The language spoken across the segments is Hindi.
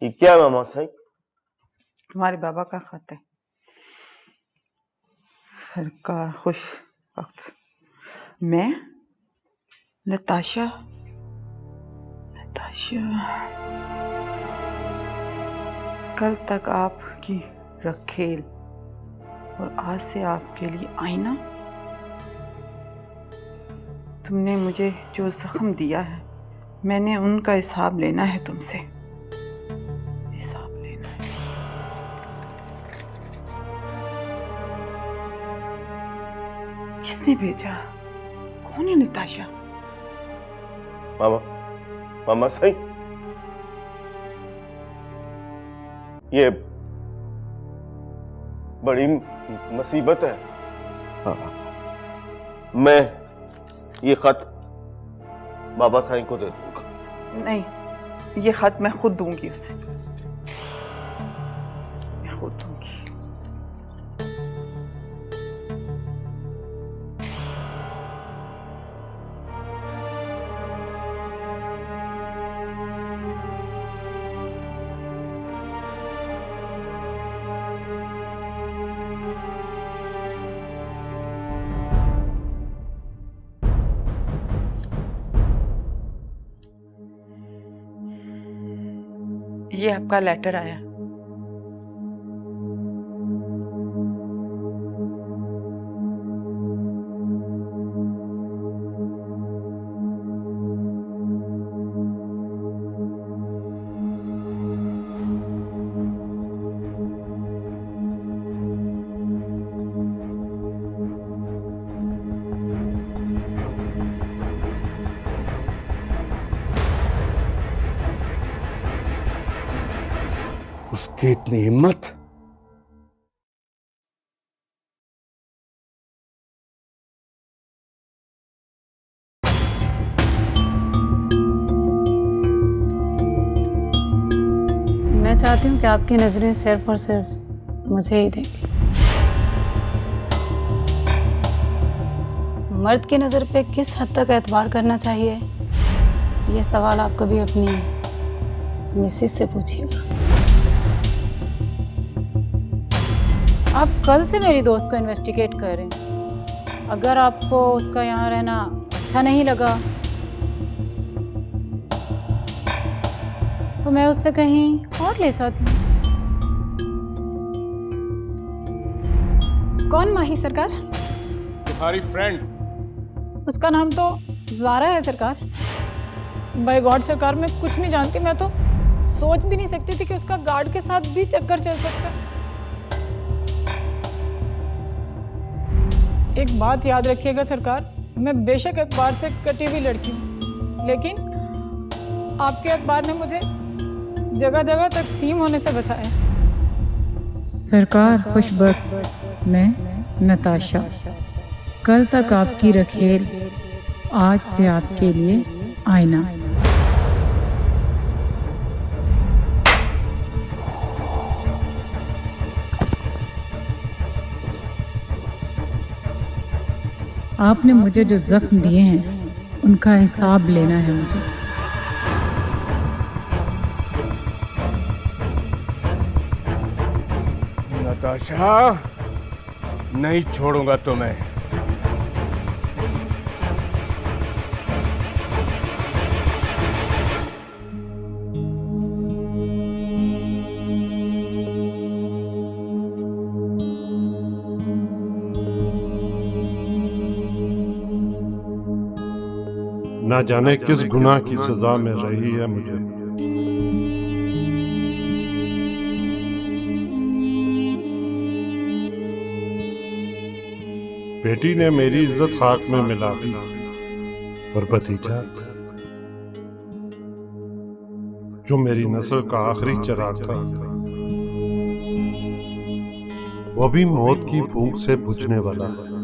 ये क्या है मामा साहब? तुम्हारे बाबा का खत है। सरकार खुश वक्त। मैं नताशा कल तक आपकी रखेल और आज से आपके लिए आईना। तुमने मुझे जो जख्म दिया है मैंने उनका हिसाब लेना है तुमसे। हिसाब लेना है। किसने भेजा? कौन है नताशा? मामा साहब, ये बड़ी मुसीबत है। मैं ये खत बाबा साईं को दे दूंगा। नहीं, ये खत मैं खुद दूंगी उसे। मैं खुद दूंगी। ये आपका लेटर आया। उसकी इतनी हिम्मत! मैं चाहती हूँ कि आपकी नजरें सिर्फ और सिर्फ मुझे ही देखें। मर्द की नजर पे किस हद तक एतबार करना चाहिए, ये सवाल आप कभी अपनी मिसेस से पूछिएगा। आप कल से मेरी दोस्त को इन्वेस्टिगेट कर रहे हैं। अगर आपको उसका यहाँ रहना अच्छा नहीं लगा तो मैं उससे कहीं और ले जाती हूँ। कौन माही सरकार? तुम्हारी फ्रेंड। उसका नाम तो ज़ारा है सरकार। बाय गॉड सरकार, मैं कुछ नहीं जानती। मैं तो सोच भी नहीं सकती थी कि उसका गार्ड के साथ भी चक्कर चल सकता है। एक बात याद रखिएगा सरकार, मैं बेशक एतबार से कटी हुई लड़की हूँ, लेकिन आपके एतबार ने मुझे जगह जगह तकसीम होने से बचाया। सरकार खुशबख्त, मैं नताशा, कल तक आपकी रखेल, आज से आपके लिए आईना। आपने मुझे जो जख्म दिए हैं उनका हिसाब लेना है मुझे। नताशा, नहीं छोड़ूंगा तुम्हें। ना जाने किस गुनाह की सजा मिल रही है मुझे। बेटी ने मेरी इज्जत खाक में मिला दी और भतीजा, जो मेरी नस्ल का आखिरी चिराग था, वो भी मौत की भूख से बुझने वाला है।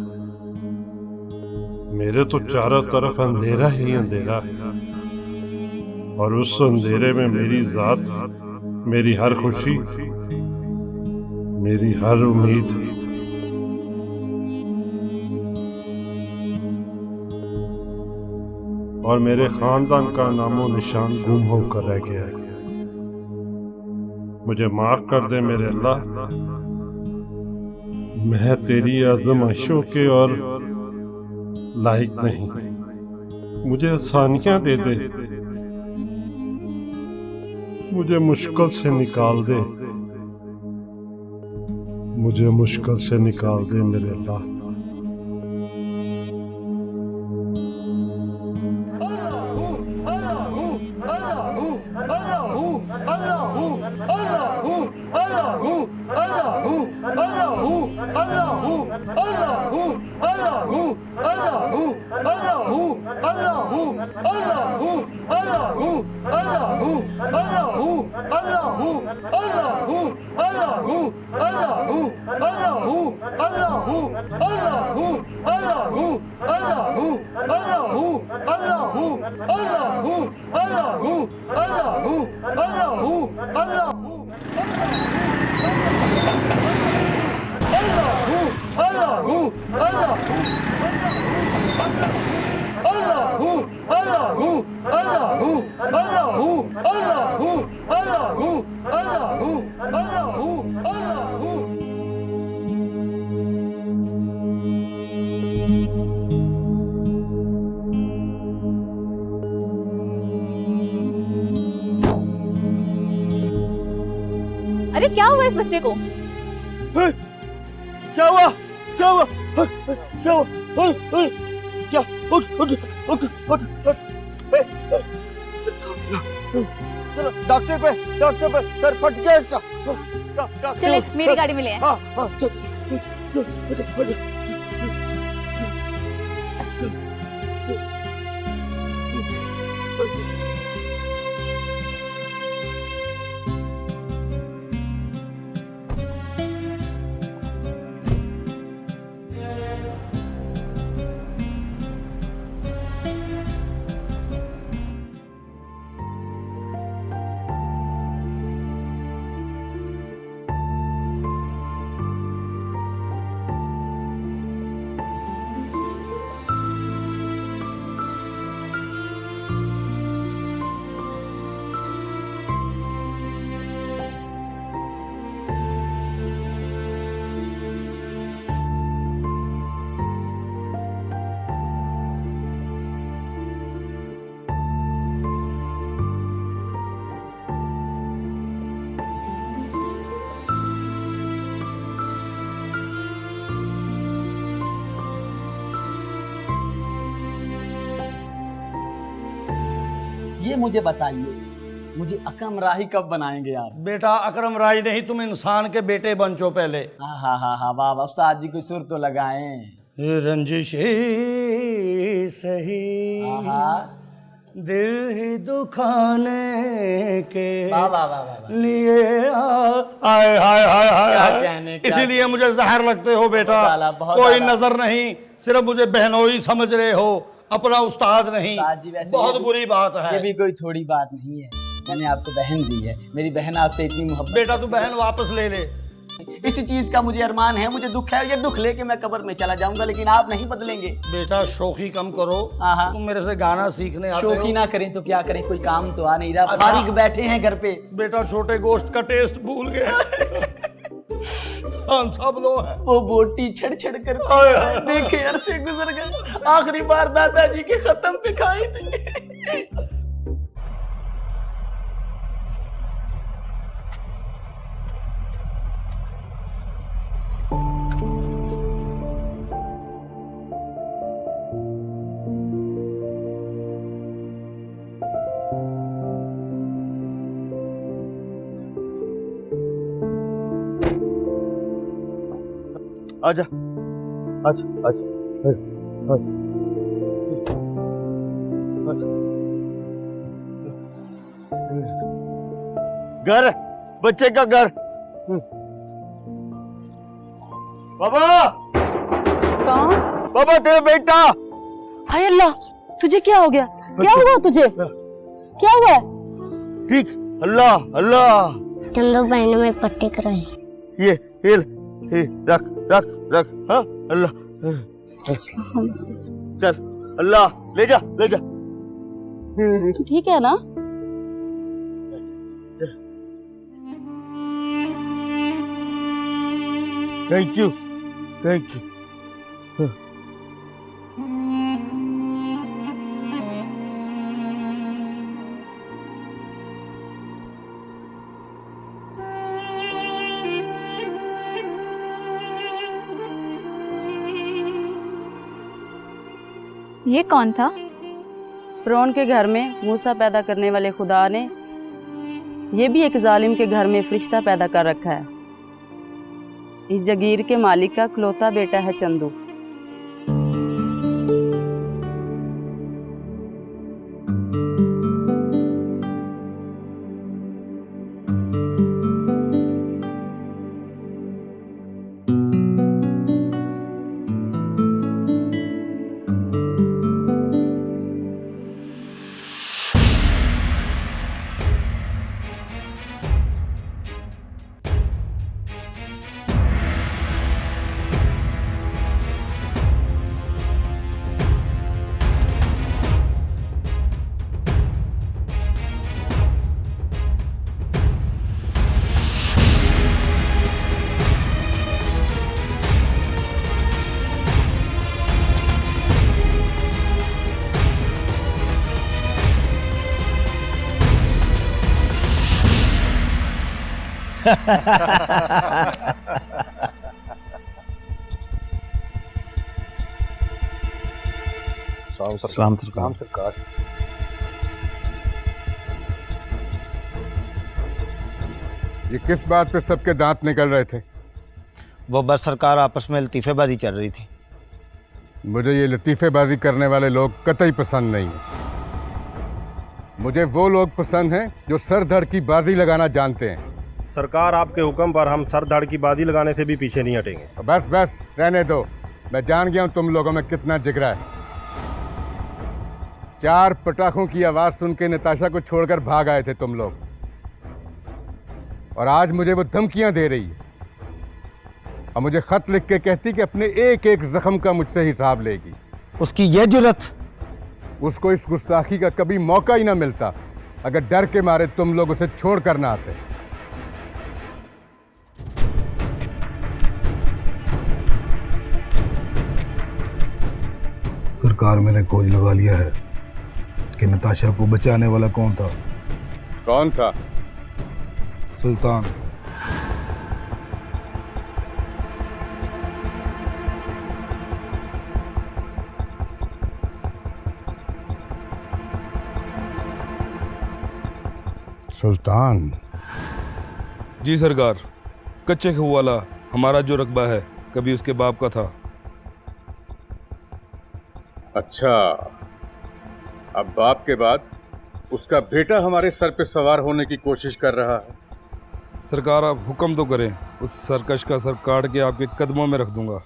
मेरे तो चारों तरफ अंधेरा ही अंधेरा है और उस अंधेरे में मेरी जात, मेरी हर खुशी, मेरी हर उम्मीद और मेरे खानदान का नामो निशान गुम होकर रह गया है। मुझे माफ कर दे मेरे अल्लाह। मैं तेरी आजमाइशों के और लायक नहीं। मुझे आसानियां दे दे, मुझे मुश्किल से निकाल दे, मुझे मुश्किल से निकाल दे मेरे अल्लाह। अरे क्या हुआ इस बच्चे को? क्या हुआ? क्या हुआ? क्या हुआ? क्या? चलो डॉक्टर पे सर फट गया इसका। चले मेरी गाड़ी में ले आए। हाँ हाँ ये मुझे बताइए, मुझे अकरम राही कब बनाएंगे आप? बेटा अकरम राही नहीं, तुम इंसान के बेटे बन चो पहले। हाँ वाह वाह, उस्ताद जी कोई सुर तो लगाएं। रंजिश सही दिल ही दुखाने के वाह वाह वाह वाह लिए आए हाय हाय हाय कहने, इसीलिए मुझे जहर लगते हो बेटा। बहुत कोई नजर नहीं, सिर्फ मुझे बहनोई समझ रहे हो, अपना उस्ताद नहीं। जी वैसे बहुत बुरी बात है। ये भी कोई थोड़ी बात नहीं है, मैंने आपको बहन दी है, मेरी बहन आपसे इतनी मोहब्बत। बेटा तू बहन वापस ले ले। इसी चीज का मुझे अरमान है, मुझे दुख है, ये दुख लेके मैं कब्र में चला जाऊंगा, लेकिन आप नहीं बदलेंगे। बेटा शौकी कम करो, तुम मेरे से गाना सीखने आते हो। शौकी ना करें तो क्या करें, कोई काम तो आ नहीं रहा, फारिग बैठे हैं घर पे। बेटा छोटे गोश्त का टेस्ट भूल गए। हम सब लोग हैं। वो बोटी छड़ छड़ कर देखे अरसे गुजर गए, आखिरी बार दादाजी के खत्म पे खाई थी। आजा आजा आजा आजा घर, बच्चे का घर। बाबा कौन? बाबा तेरा बेटा। हाय अल्लाह, तुझे क्या हो गया? क्या हुआ तुझे? क्या हुआ? ठीक, अल्लाह अल्लाह। चंदो बहनों में पट्टे कराए। ये रख रख रख। हाँ अल्लाह, चल अल्लाह ले जा ले जा। तू ठीक है ना? Thank you, thank you. ये कौन था? फ़िरौन के घर में मूसा पैदा करने वाले खुदा ने ये भी एक जालिम के घर में फरिश्ता पैदा कर रखा है। इस जगीर के मालिक का इकलौता बेटा है चंदू। सलाम सरकार। ये किस बात पे सबके दांत निकल रहे थे? वो बस सरकार आपस में लतीफ़ेबाजी चल रही थी। मुझे ये लतीफ़ेबाजी करने वाले लोग कतई पसंद नहीं है। मुझे वो लोग पसंद हैं जो सर धड़ की बाजी लगाना जानते हैं। सरकार, आपके हुक्म पर हम सर धड़ की बाजी लगाने से भी पीछे नहीं हटेंगे। बस बस रहने दो। मैं जान गया हूं तुम लोगों में कितना जिगरा है। 4 पटाखों की आवाज़ सुन के नताशा को छोड़कर भाग आए थे तुम लोग, और आज मुझे वो धमकियां दे रही है और मुझे खत लिख के कहती कि अपने एक एक जख्म का मुझसे हिसाब लेगी। उसकी ये जुर्रत! उसको इस गुस्ताखी का कभी मौका ही ना मिलता अगर डर के मारे तुम लोग उसे छोड़ कर ना आते। सरकार, मैंने खोज लगा लिया है कि नताशा को बचाने वाला कौन था। कौन था? सुल्तान। सुल्तान? जी सरकार, कच्चे खूह वाला हमारा जो रकबा है कभी उसके बाप का था। अच्छा, अब बाप के बाद उसका बेटा हमारे सर पे सवार होने की कोशिश कर रहा है। सरकार, आप हुक्म तो करें, उस सरकश का सर काट के आपके कदमों में रख दूंगा।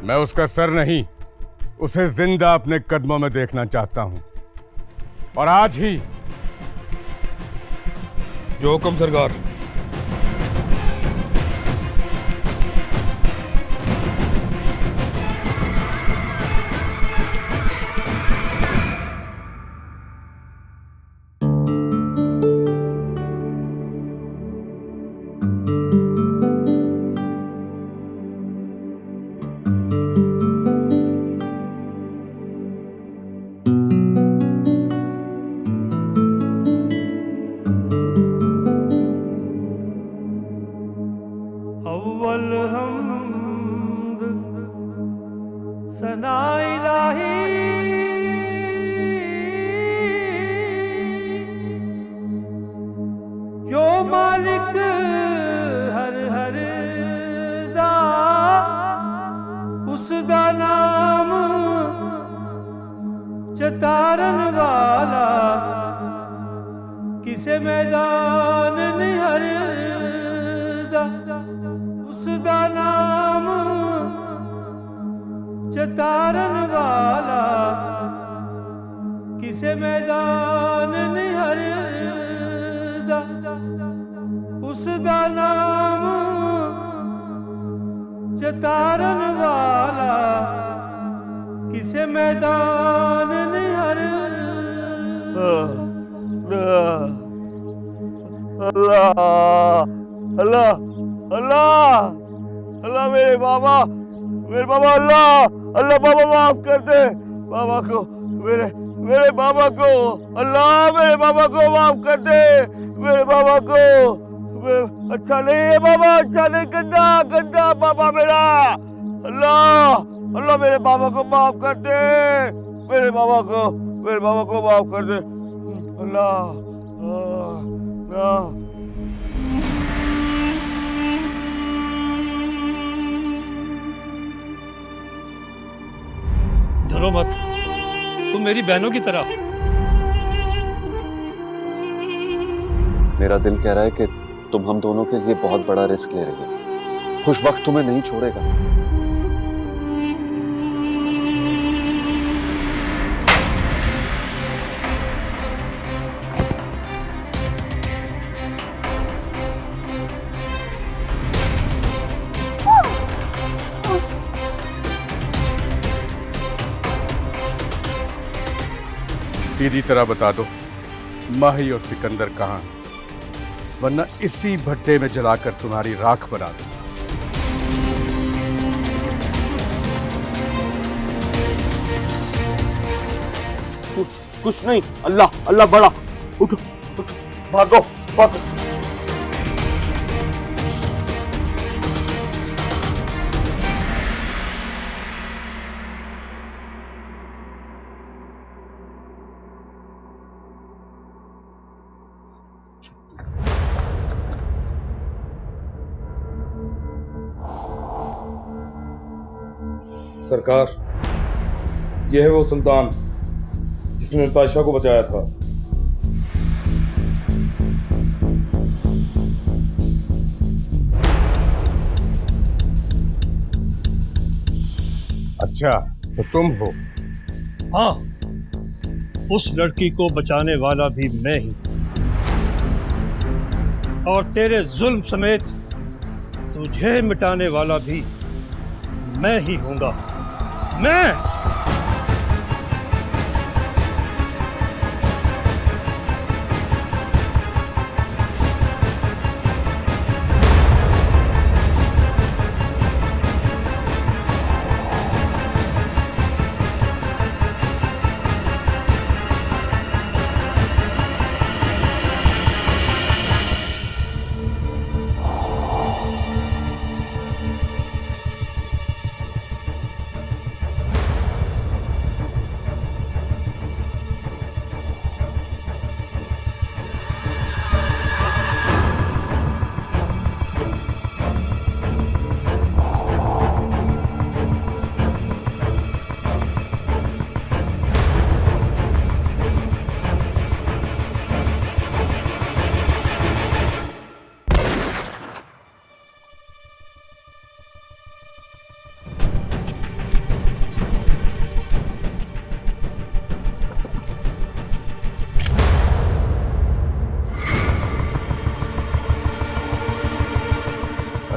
मैं उसका सर नहीं, उसे जिंदा अपने कदमों में देखना चाहता हूं, और आज ही। जो हुक्म सरकार। अव्वल हमद सना इलाही जो मालिक हर हर दा उसदा नाम चतारन वाला किसे मैदान निहर उसका नाम चतारन वाला तारन वाला किसे मैदान निहर अल्लाह अल्लाह अल्लाह अल्लाह मेरे बाबा अल्लाह अल्लाह बाबा माफ कर दे बाबा को मेरे बाबा को अल्लाह मेरे बाबा को माफ कर दे मेरे बाबा को अच्छा नहीं है बाबा अच्छा नहीं गंदा गंदा बाबा मेरा अल्लाह अल्लाह मेरे बाबा को माफ कर दे मेरे बाबा को माफ कर दे अल्लाह डरो मत, तुम मेरी बहनों की तरह। मेरा दिल कह रहा है कि तुम हम दोनों के लिए बहुत बड़ा रिस्क ले रही हो। खुश वक्त तुम्हें नहीं छोड़ेगा। सीधी तरह बता दो माही और सिकंदर कहाँ हैं, वरना इसी भट्टे में जलाकर तुम्हारी राख बना दूंगा। कुछ नहीं अल्लाह अल्लाह बड़ा उठो भागो भागो सरकार, यह है वो सुल्तान जिसने नताशा को बचाया था। अच्छा तो तुम हो? हाँ, उस लड़की को बचाने वाला भी मैं ही, और तेरे जुल्म समेत तुझे मिटाने वाला भी मैं ही हूंगा। मैं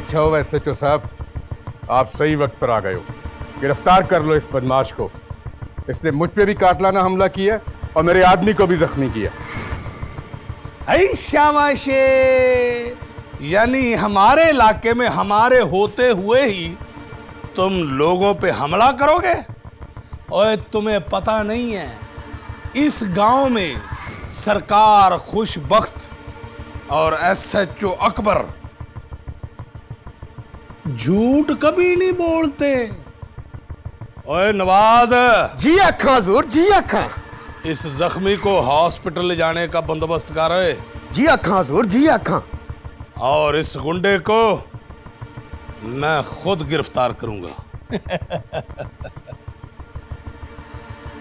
अच्छा हो एसएचओ साहब, आप सही वक्त पर आ गए हो। गिरफ्तार कर लो इस बदमाश को। इसने मुझ पे भी कातलाना हमला किया और मेरे आदमी को भी जख्मी किया। ऐ शाबाशे, यानी हमारे इलाके में हमारे होते हुए ही तुम लोगों पे हमला करोगे? ओए तुम्हें पता नहीं है, इस गांव में सरकार खुशबख्त और एसएचओ अकबर झूठ कभी नहीं बोलते। ओए नवाज। जी अक्खा हुजूर, जी अक्खा। इस जख्मी को हॉस्पिटल ले जाने का बंदोबस्त कर रहे। जी अक्खा हुजूर, जी अक्खा। और इस गुंडे को मैं खुद गिरफ्तार करूंगा।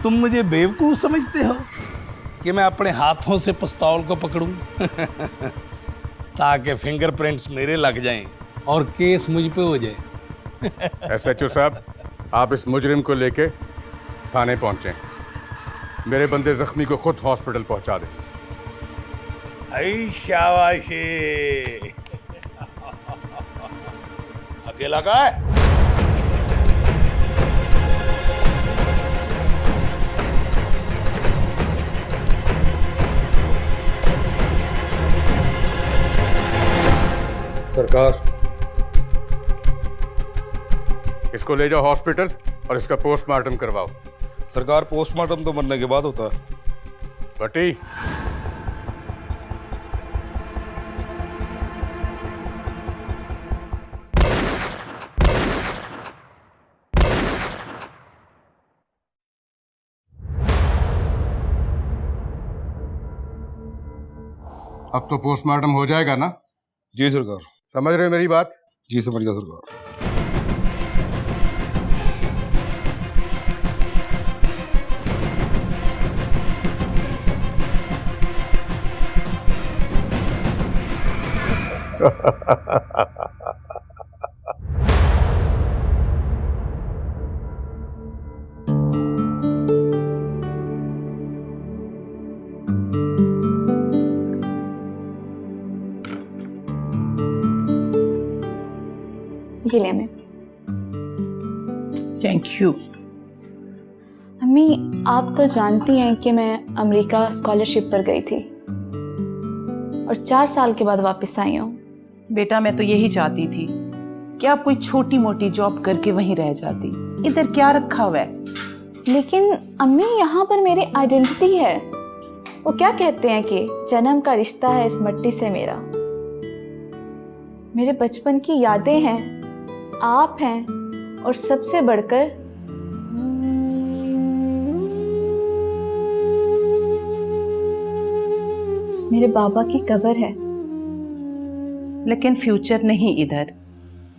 तुम मुझे बेवकूफ समझते हो कि मैं अपने हाथों से पिस्तौल को पकड़ूं ताकि फिंगरप्रिंट्स मेरे लग जाएं और केस मुझ पे हो जाए। एसएचओ साहब, आप इस मुजरिम को लेके थाने पहुंचे। मेरे बंदे जख्मी को खुद हॉस्पिटल पहुंचा दें। ऐ शाबाशी। अकेला का है? सरकार, इसको ले जाओ हॉस्पिटल और इसका पोस्टमार्टम करवाओ। सरकार पोस्टमार्टम तो मरने के बाद होता है। बटी, अब तो पोस्टमार्टम हो जाएगा ना? जी सरकार। समझ रहे हो मेरी बात? जी समझ गया सरकार। ये ले मैं। Thank you. अम्मी, आप तो जानती हैं कि मैं अमेरिका स्कॉलरशिप पर गई थी और 4 साल के बाद वापस आई हूँ। बेटा, मैं तो यही चाहती थी कि आप कोई छोटी मोटी जॉब करके वहीं रह जाती। इधर क्या रखा हुआ है? लेकिन अम्मी, यहाँ पर मेरी आइडेंटिटी है। वो क्या कहते हैं कि जन्म का रिश्ता है इस मिट्टी से मेरा। मेरे बचपन की यादें हैं, आप हैं, और सबसे बढ़कर मेरे बाबा की कब्र है। लेकिन फ्यूचर नहीं इधर।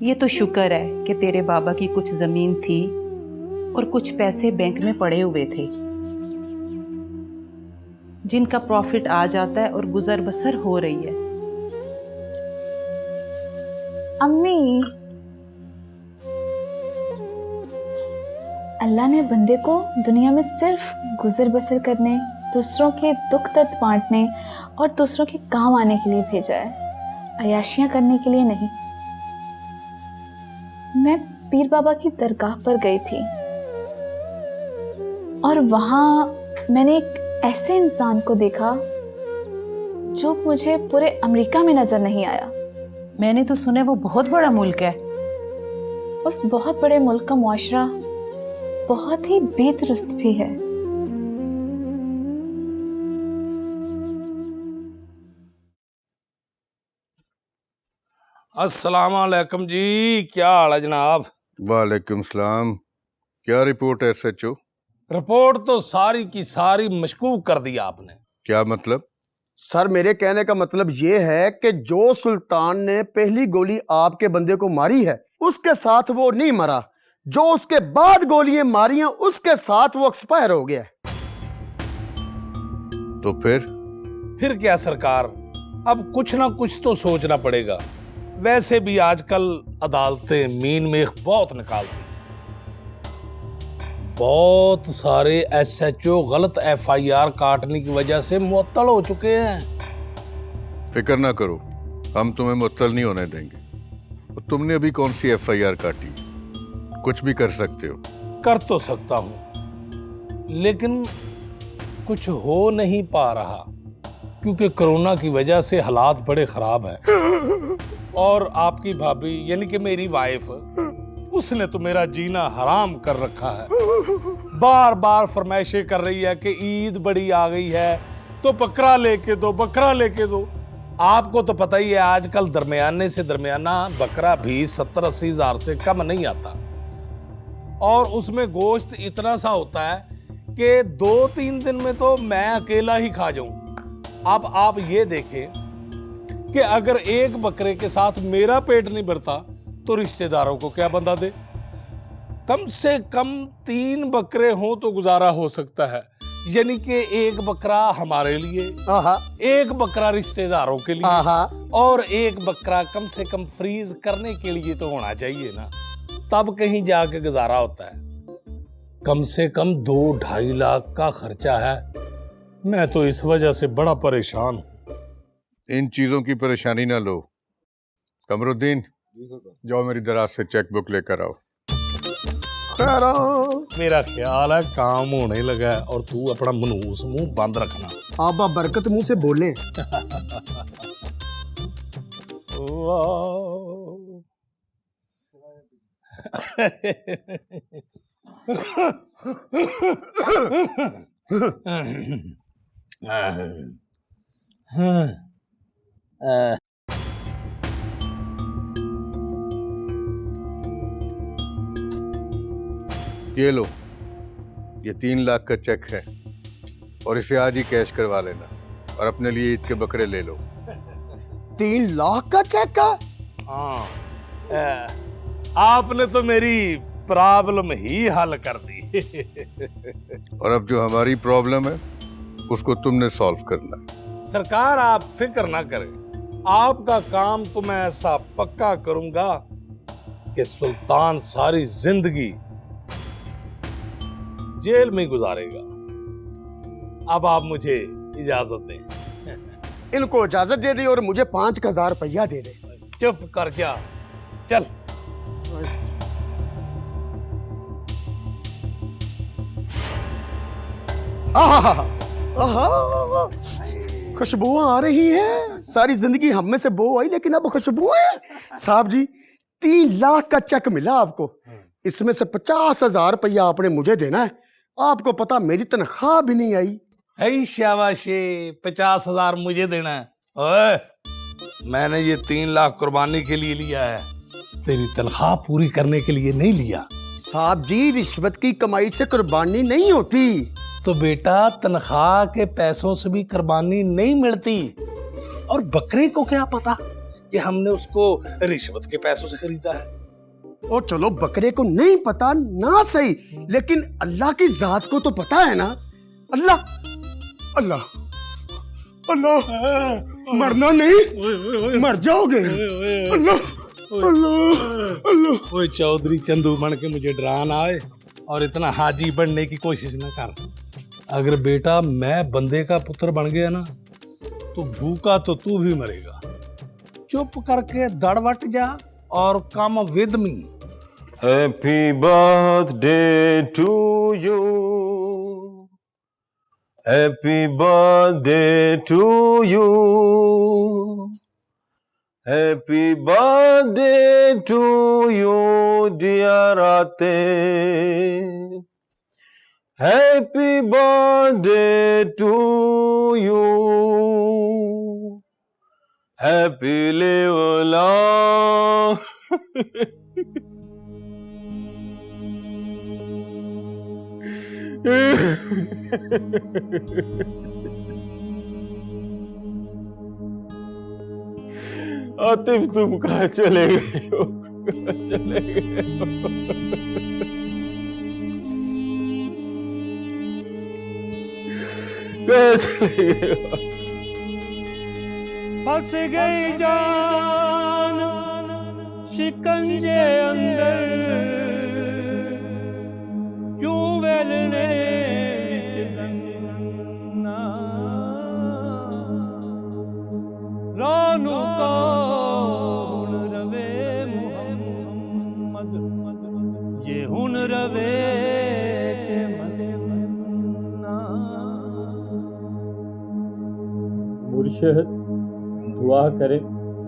ये तो शुक्र है कि तेरे बाबा की कुछ जमीन थी और कुछ पैसे बैंक में पड़े हुए थे, जिनका प्रॉफिट आ जाता है और गुजर बसर हो रही है। अम्मी, अल्लाह ने बंदे को दुनिया में सिर्फ गुजर बसर करने, दूसरों के दुख दर्द बांटने और दूसरों के काम आने के लिए भेजा है, अयाशियां करने के लिए नहीं। मैं पीर बाबा की दरगाह पर गई थी और वहां मैंने एक ऐसे इंसान को देखा जो मुझे पूरे अमेरिका में नजर नहीं आया। मैंने तो सुना वो बहुत बड़ा मुल्क है। उस बहुत बड़े मुल्क का मुआशरा बहुत ही बेदुरुस्त भी है। अस्सलाम वालेकुम जी, क्या हाल है जनाब? वालेकुम सलाम। क्या रिपोर्ट है SHO? रिपोर्ट तो सारी की सारी मशकूक कर दी आपने। क्या मतलब? सर, मेरे कहने का मतलब ये है कि जो सुल्तान ने पहली गोली आपके बंदे को मारी है, उसके साथ वो नहीं मरा। जो उसके बाद गोलियां मारी हैं, उसके साथ वो एक्सपायर हो गया। तो फिर क्या सरकार, अब कुछ ना कुछ तो सोचना पड़ेगा। वैसे भी आजकल अदालतें मीन मेख बहुत निकालती। बहुत सारे SHO गलत FIR काटने की वजह से मुअत्तल हो चुके हैं। फिक्र ना करो, हम तुम्हें मुअत्तल नहीं होने देंगे। तो तुमने अभी कौन सी FIR काटी? कुछ भी कर सकते हो। कर तो सकता हूं, लेकिन कुछ हो नहीं पा रहा क्योंकि कोरोना की वजह से हालात बड़े खराब हैं। और आपकी भाभी यानी कि मेरी वाइफ, उसने तो मेरा जीना हराम कर रखा है। बार बार फरमाइशें कर रही है कि ईद बड़ी आ गई है तो बकरा लेके दो, बकरा लेके दो। आपको तो पता ही है आजकल दरमियाने से दरमियाना बकरा भी 70-80 हज़ार से कम नहीं आता, और उसमें गोश्त इतना सा होता है कि 2-3 दिन में तो मैं अकेला ही खा जाऊं। अब आप ये देखें कि अगर एक बकरे के साथ मेरा पेट नहीं भरता तो रिश्तेदारों को क्या बंदा दे। कम से कम 3 बकरे हों तो गुजारा हो सकता है, यानी कि एक बकरा हमारे लिए, एक बकरा रिश्तेदारों के लिए, और एक बकरा कम से कम फ्रीज करने के लिए तो होना चाहिए ना, तब कहीं जाके गुजारा होता है। कम से कम 2-2.5 लाख का खर्चा है। मैं तो इस वजह से बड़ा परेशान हूँ। इन चीजों की परेशानी ना लो। कमरुद्दीन, जाओ मेरी दराज से चेकबुक लेकर आओ। मेरा ख्याल है काम होने लगा है, और तू अपना मनहूस मुंह बंद रखना। आप बरकत मुंह से बोले। ये लो, ये 3 लाख का चेक है और इसे आज ही कैश करवा लेना और अपने लिए ईद के बकरे ले लो। 3 लाख का चेक का? हाँ, आपने तो मेरी प्रॉब्लम ही हल कर दी। और अब जो हमारी प्रॉब्लम है उसको तुमने सॉल्व करना है। सरकार आप फिक्र ना करें, आपका काम तो मैं ऐसा पक्का करूंगा कि सुल्तान सारी जिंदगी जेल में गुजारेगा। अब आप मुझे इजाजत दें। इनको इजाजत दे दे और मुझे 5,000 रुपया दे दे। चुप कर जा, चल। खुशबुआं आ रही हैं। सारी जिंदगी हम में से बो आई, लेकिन अब खुशबुएं। साहब जी, 3 लाख का चेक मिला आपको, इसमें से 50,000 रुपया आपने मुझे देना है। आपको पता मेरी तनख्वाह भी नहीं आई। है शाबाशी, 50,000 मुझे देना है। ओए, मैंने ये 3 लाख कुर्बानी के लिए लिया है, तेरी तनख्वाह पूरी करने के लिए नहीं लिया। साहब जी, रिश्वत की कमाई से कुर्बानी नहीं होती। तो बेटा, तनख्वाह के पैसों से भी कुर्बानी नहीं मिलती। और बकरे को क्या पता कि हमने उसको रिश्वत के पैसों से खरीदा है। ओ चलो, बकरे को नहीं पता ना सही, लेकिन अल्लाह की जात को तो पता है ना। अल्लाह अल्लाह अल्लाह, मरना नहीं, मर जाओगे। अल्लाह अल्लाह अल्लाह। ओए चौधरी चंदू बन के मुझे डरा ना आए और इतना हाजी बनने की कोशिश ना कर। अगर बेटा मैं बंदे का पुत्र बन गया ना, तो भूखा तो तू भी मरेगा। चुप करके दड़वट जा और come with me. Happy birthday to you, happy birthday to you, happy birthday to you dear Atif, happy birthday to you, happy live long. Atif, तुम कहाँ चले गए हो? कहाँ चले गए हो? कहाँ चले गए हो? फंस गई जान शिकंजे अंदर, क्यों वेलने चिकन्ना, रानू का हुन रवे मुहम्मद, ये हुन रवे ते मदीना। मुर्शिद, दुआ करें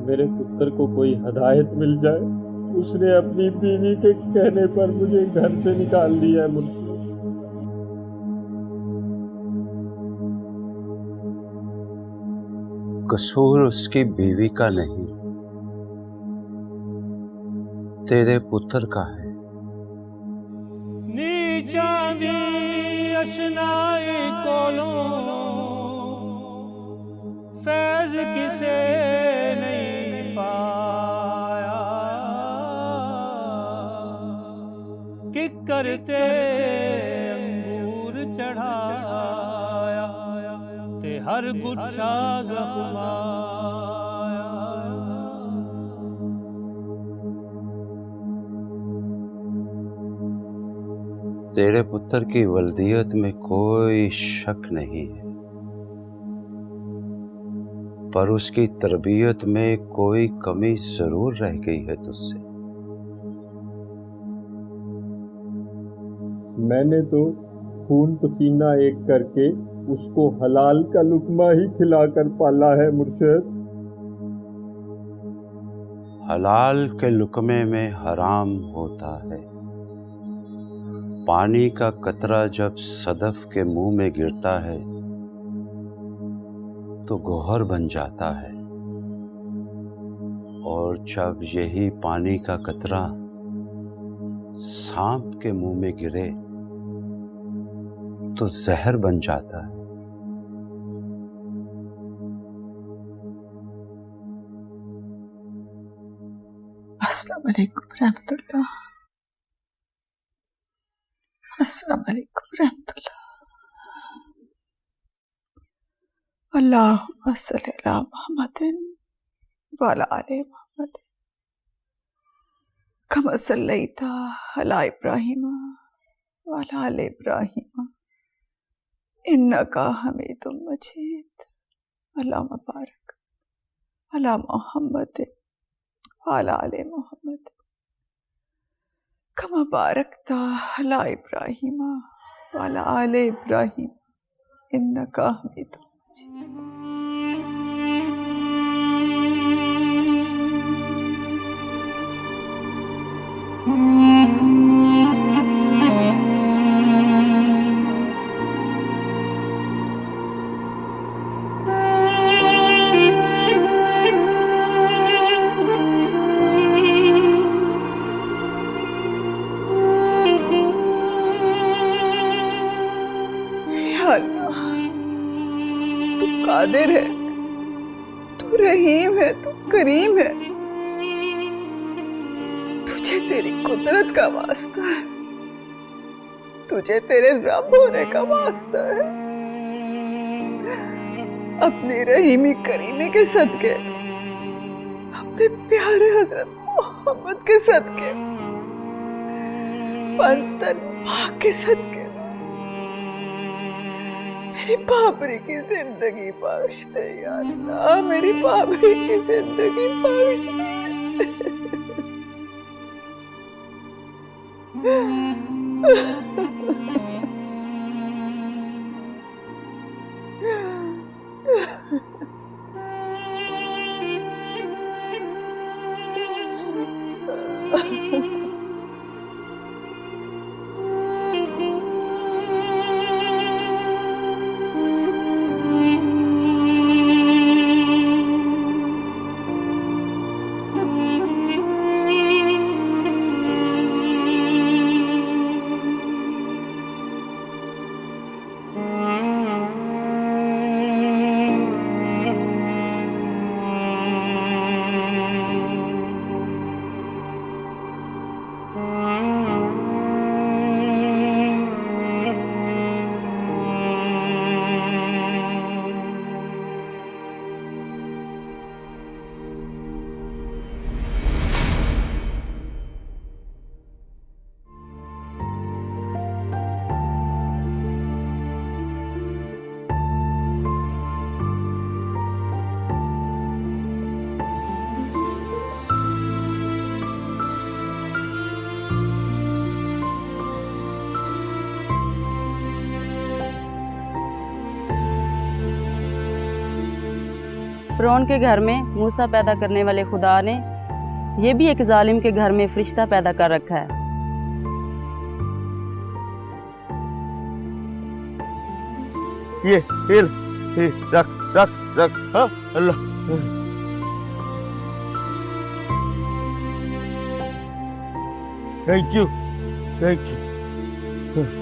मेरे पुत्र को कोई हदायत मिल जाए। उसने अपनी बीवी के कहने पर मुझे घर से निकाल दिया है। मुझे कसूर उसकी बीवी का नहीं, तेरे पुत्र का है। नीचा दी अशनाई कोलों फैज किसे नहीं पाया, कि करते अंगूर चढ़ाया, ते हर गुच्छा जख्माया। तेरे पुत्र की वल्दियत में कोई शक नहीं है, पर उसकी तरबियत में कोई कमी जरूर रह गई है तुझसे। मैंने तो खून पसीना एक करके उसको हलाल का लुकमा ही खिलाकर पाला है मुर्शिद। हलाल के लुकमे में हराम होता है। पानी का कतरा जब सदफ के मुंह में गिरता है तो गौहर बन जाता है, और जब यही पानी का कतरा सांप के मुंह में गिरे तो जहर बन जाता है। अस्सलाम वालेकुम रहमतुल्लाह। अस्सलाम वालेकुम रहमतुल्लाह। अल्लाहुम्मा सल्ली अला मुहम्मदिन व अला आलि मुहम्मदिन कमा सल्लैता अला इब्राहीम व अला आलि इब्राहीम इन्नका हमीदुम मजीद। अल्लाहुम्मा बारिक अला मुहम्मदिन व अला आलि मुहम्मदिन कमा बारकता अला इब्राहीम व अला आलि इब्राहीम इन्नका हमीदुम मजीद। तू कादिर है, तू रहीम है, तू करीम है। तुझे तेरी कुदरत का वास्ता है, तुझे तेरे रब होने का वास्ता है। अपनी रहीमी करीमी के सदके, अपने प्यारे हजरत मोहम्मद के सदके, पंचतन पाक के सदके मेरी बाबरी की जिंदगी बख्श दे या अल्लाह, मेरी बाबरी की जिंदगी बख्श दे। फ़िरौन के घर में मूसा पैदा करने वाले खुदा ने ये भी एक जालिम के घर में फरिश्ता पैदा कर रखा है। ये रख रख रख। हाँ अल्लाह। Thank you thank you.